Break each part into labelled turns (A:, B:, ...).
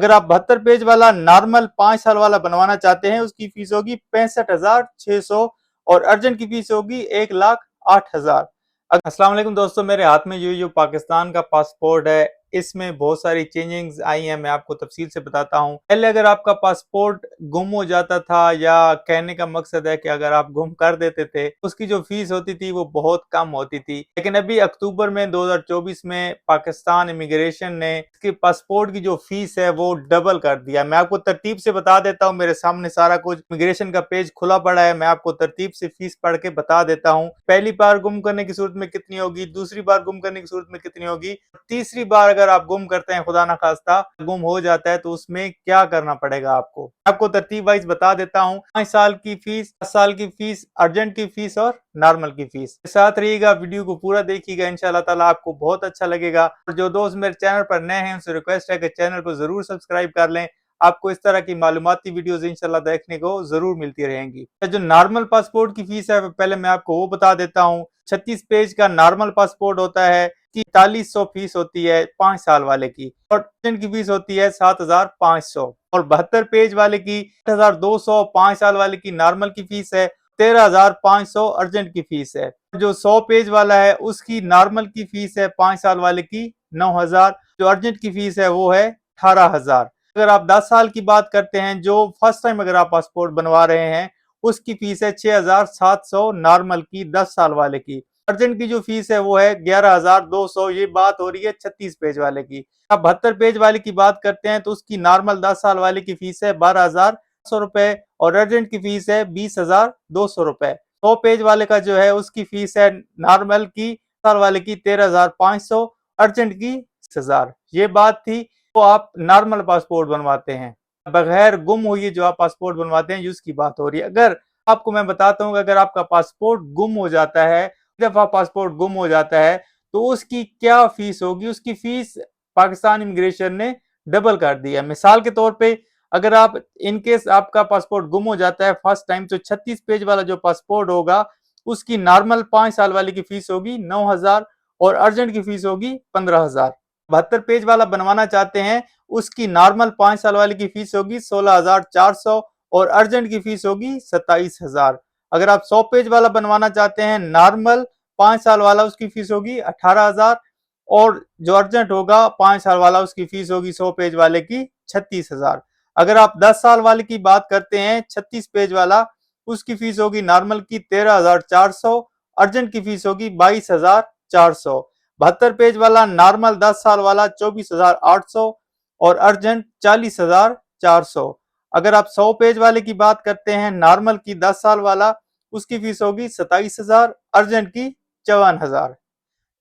A: अगर आप 72 पेज वाला नॉर्मल 5 साल वाला बनवाना चाहते हैं, उसकी फीस होगी 65,600 और अर्जेंट की फीस होगी 1,08,000। अस्सलाम वालेकुम दोस्तों, मेरे हाथ में जो पाकिस्तान का पासपोर्ट है, इसमें बहुत सारी चेंजिंग्स आई हैं। मैं आपको तफसील से बताता हूं। पहले अगर आपका पासपोर्ट गुम हो जाता था, या कहने का मकसद है कि अगर आप गुम कर देते थे, उसकी जो फीस होती थी वो बहुत कम होती थी। लेकिन अभी अक्टूबर में 2024 में पाकिस्तान इमिग्रेशन ने इसके पासपोर्ट की जो फीस है वो डबल कर दिया। मैं आपको तरतीब से बता देता हूँ, मेरे सामने सारा कुछ इमिग्रेशन का पेज खुला पड़ा है। मैं आपको तरतीब से फीस पढ़ के बता देता हूँ। पहली बार गुम करने की सूरत में कितनी होगी, दूसरी बार गुम करने की सूरत में कितनी होगी, तीसरी बार अगर आप गुम करते हैं, खुदा ना खास्ता गुम हो जाता है, तो उसमें क्या करना पड़ेगा आपको तरतीब वाइज बता देता हूँ। 5 साल की फीस, 10 साल की फीस, अर्जेंट की फीस और नॉर्मल की फीस। साथ रहिएगा, वीडियो को पूरा देखिएगा, इंशाल्लाह ताला आपको बहुत अच्छा लगेगा। और जो दोस्त मेरे चैनल पर नए हैं, उनसे रिक्वेस्ट है कि चैनल को जरूर सब्सक्राइब कर लें। आपको इस तरह की मालूमाती वीडियोस इंशाल्लाह देखने को जरूर मिलती रहेंगी। जो नॉर्मल पासपोर्ट की फीस है, पहले मैं आपको वो बता देता हूँ। 36 पेज का नॉर्मल पासपोर्ट होता है कि 4300 फीस होती है 5 साल वाले की, और अर्जेंट की फीस होती है 7500, और 72 पेज वाले की 8200, 5 साल वाले की नॉर्मल की फीस है 13,500, अर्जेंट की फीस है। जो 100 पेज वाला है उसकी नॉर्मल की फीस है 5 साल वाले की 9,000, जो अर्जेंट की फीस है वो है 18,000। अगर आप 10 साल की बात करते हैं, जो फर्स्ट टाइम अगर आप पासपोर्ट बनवा रहे हैं, उसकी फीस है 6,700 नॉर्मल की 10 साल वाले की। अर्जेंट की जो फीस है वो है 11,200। ये बात हो रही है 36 पेज वाले की। आप 72 पेज वाले की बात करते हैं, तो उसकी नॉर्मल 10 साल वाले की फीस है 12,100 रुपए, और अर्जेंट की फीस है 20,200 रुपए। 100 पेज वाले का जो है उसकी फीस है नॉर्मल की साल वाले की 13,500, अर्जेंट की 20,000। ये बात थी तो आप नॉर्मल पासपोर्ट बनवाते हैं, बगैर गुम हुई जो आप पासपोर्ट बनवाते हैं, उसकी बात हो रही है। अगर आपको मैं बताता हूँ कि अगर आपका पासपोर्ट गुम हो जाता है, दफा पासपोर्ट गुम हो जाता है, तो उसकी क्या फीस होगी। उसकी फीस पाकिस्तान इमिग्रेशन ने डबल कर दी है। मिसाल के तौर पे, अगर आप इनकेस आपका पासपोर्ट गुम हो जाता है फर्स्ट टाइम, तो 36 पेज वाला जो पासपोर्ट होगा, उसकी नॉर्मल 5 साल वाले की फीस होगी 9,000, और अर्जेंट की फीस होगी 15,000। 72 पेज वाला बनवाना चाहते हैं, उसकी नॉर्मल 5 साल वाले की फीस होगी 16,400, और अर्जेंट की फीस होगी 27,000। अगर आप 100 पेज वाला बनवाना चाहते हैं नॉर्मल 5 साल वाला, उसकी फीस होगी 18,000, और जो अर्जेंट होगा 5 साल वाला, उसकी फीस होगी 100 पेज वाले की 36,000। अगर आप 10 साल वाले की बात करते हैं, 36 पेज वाला, उसकी फीस होगी नॉर्मल की 13,400, अर्जेंट की फीस होगी 22,400। 72 पेज वाला नॉर्मल 10 साल वाला 24,800, और अर्जेंट 40,400। अगर आप 100 पेज वाले की बात करते हैं, नॉर्मल की 10 साल वाला, उसकी फीस होगी 27,000, अर्जेंट की 54,000।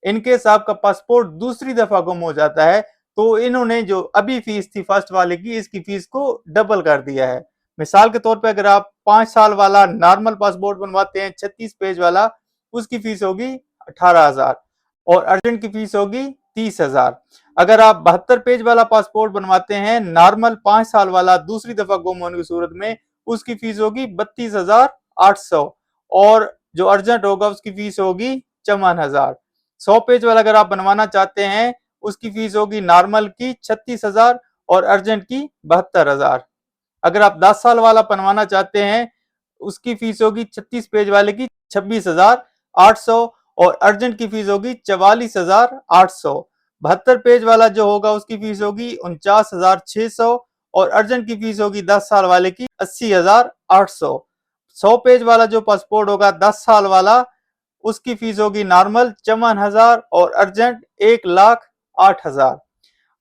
A: इनकेस आपका पासपोर्ट दूसरी दफा गुम हो जाता है, तो इन्होंने जो अभी फीस थी फर्स्ट वाले की, इसकी फीस को डबल कर दिया है। मिसाल के तौर पे, अगर आप 5 साल वाला नॉर्मल पासपोर्ट बनवाते हैं 36 पेज वाला, उसकी फीस होगी 18,000, और अर्जेंट की फीस होगी 30,000। अगर आप 72 पेज वाला पासपोर्ट बनवाते हैं नॉर्मल 5 साल वाला, दूसरी दफा गुम होने की सूरत में, उसकी फीस होगी 32,800, और जो अर्जेंट होगा उसकी फीस होगी 54,000। 100 पेज वाला अगर आप बनवाना चाहते हैं, उसकी फीस होगी नॉर्मल की 36,000, और अर्जेंट की 72,000। अगर आप 10 साल वाला बनवाना चाहते हैं, उसकी फीस होगी 36 पेज वाले की 26,800, और अर्जेंट की फीस होगी 44,800। 72 पेज वाला जो होगा उसकी फीस होगी 49,600, और अर्जेंट की फीस होगी 10 साल वाले की 80,800। 100 पेज वाला जो पासपोर्ट होगा 10 साल वाला, उसकी फीस होगी नॉर्मल 54,000, और अर्जेंट 1,08,000।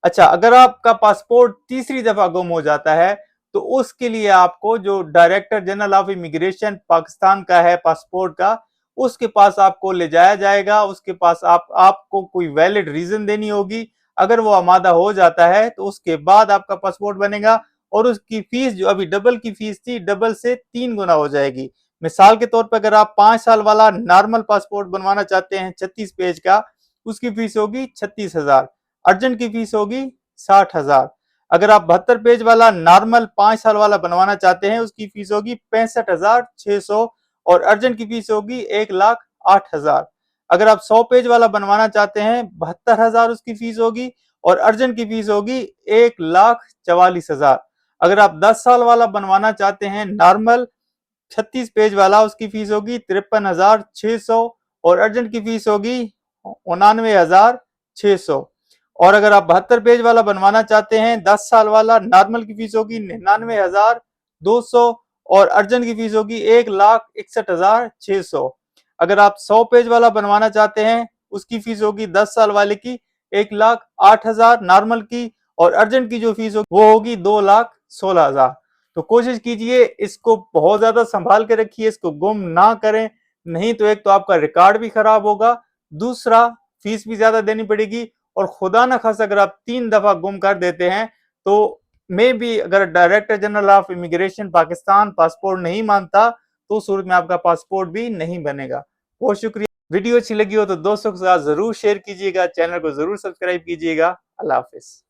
A: अच्छा, अगर आपका पासपोर्ट तीसरी दफा गुम हो जाता है, तो उसके लिए आपको जो director general of immigration Pakistan का है पासपोर्ट का, उसके पास आपको ले जाया जाएगा। उसके पास आपको कोई वैलिड रीजन देनी होगी। अगर वो आमादा हो जाता है, तो उसके बाद आपका पासपोर्ट बनेगा, और उसकी फीस जो अभी डबल की फीस थी, डबल से 3 गुना हो जाएगी। मिसाल के तौर पर, अगर आप 5 साल वाला नॉर्मल पासपोर्ट बनवाना चाहते हैं 36 पेज का, उसकी फीस होगी 36,000, अर्जेंट की फीस होगी 60,000। अगर आप 72 पेज वाला नॉर्मल 5 साल वाला बनवाना चाहते हैं, उसकी फीस होगी 65,600, और अर्जेंट की फीस होगी 1,08,000। अगर आप 100 पेज वाला बनवाना चाहते हैं, 72,000 उसकी फीस होगी, और अर्जेंट की फीस होगी 1,44,000। अगर आप 10 साल वाला बनवाना चाहते हैं नॉर्मल 36 पेज वाला, उसकी फीस होगी 53,600 और अर्जेंट की फीस होगी 99,600। और अगर आप 72 पेज वाला बनवाना चाहते हैं 10 साल वाला, नॉर्मल की फीस होगी 99,200 और अर्जेंट की फीस होगी 1,61,600। अगर आप 100 पेज वाला बनवाना चाहते हैं उसकी फीस होगी 10 साल वाले की 1,08,000 नॉर्मल की, और अर्जेंट की जो फीस होगी वो होगी 2,16,000। तो कोशिश कीजिए इसको बहुत ज्यादा संभाल के रखिए, इसको गुम ना करें, नहीं तो एक तो आपका रिकॉर्ड भी खराब होगा, दूसरा फीस भी ज्यादा देनी पड़ेगी, और खुदा ना खास अगर आप 3 दफा गुम कर देते हैं तो मे भी अगर director general of immigration Pakistan passport नहीं मानता तो सूरत में आपका पासपोर्ट भी नहीं बनेगा। बहुत शुक्रिया। वीडियो अच्छी लगी हो तो दोस्तों के साथ जरूर शेयर कीजिएगा, चैनल को जरूर सब्सक्राइब कीजिएगा। अल्लाह हाफिज।